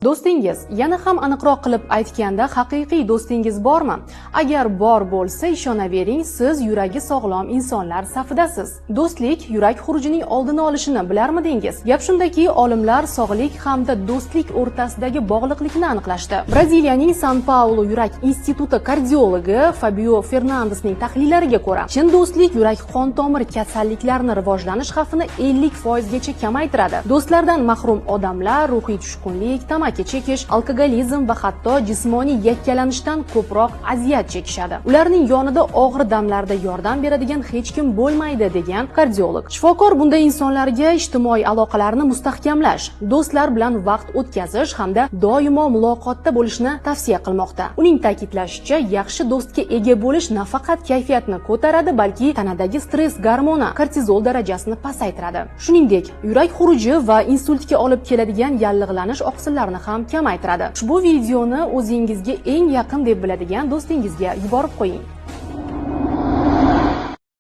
Do'stingiz, yana ham aniqroq qilib aytganda, haqiqiy do'stingiz bormi? Agar bor bo'lsa, ishonavering, siz yuragi sog'lom insonlar safidasiz. Do'stlik yurak xurujining oldini olishini bilarmidingiz? Gap shundaki, olimlar sog'lik hamda do'stlik o'rtasidagi bog'liqlikni aniqlashdi. Braziliyaning San-Paulo yurak instituti kardiologi Fabio Fernandesning tahlillariga ko'ra, chin do'stlik yurak qon tomir kasalliklarini rivojlanish xavfini 50% gacha kamaytiradi. Do'stlardan mahrum odamlar ruhiy tushkunlik, tamaki chekish, alkogolizm va hatto jismoniy yakkalanishdan ko'proq aziyat chekishadi. Ularning yonida og'ir damlarda yordam beradigan hech kim bo'lmaydi, degan kardiolog. Shifokor bunday insonlarga ijtimoiy aloqalarni mustahkamlash, do'stlar bilan vaqt o'tkazish hamda doimo muloqotda bo'lishni tavsiya qilmoqda. Uning ta'kidlashicha, yaxshi do'stga ega bo'lish nafaqat kayfiyatni ko'taradi, balki tanadagi stress gormoni kortizol darajasini pasaytiradi. Shuningdek, yurak xuruji va insultga olib keladigan yallig'lanish oqsillarini ham kamaytiradi. Ushbu videoni o'zingizga eng yaqin deb biladigan do'stingizga yuborib qo'ying.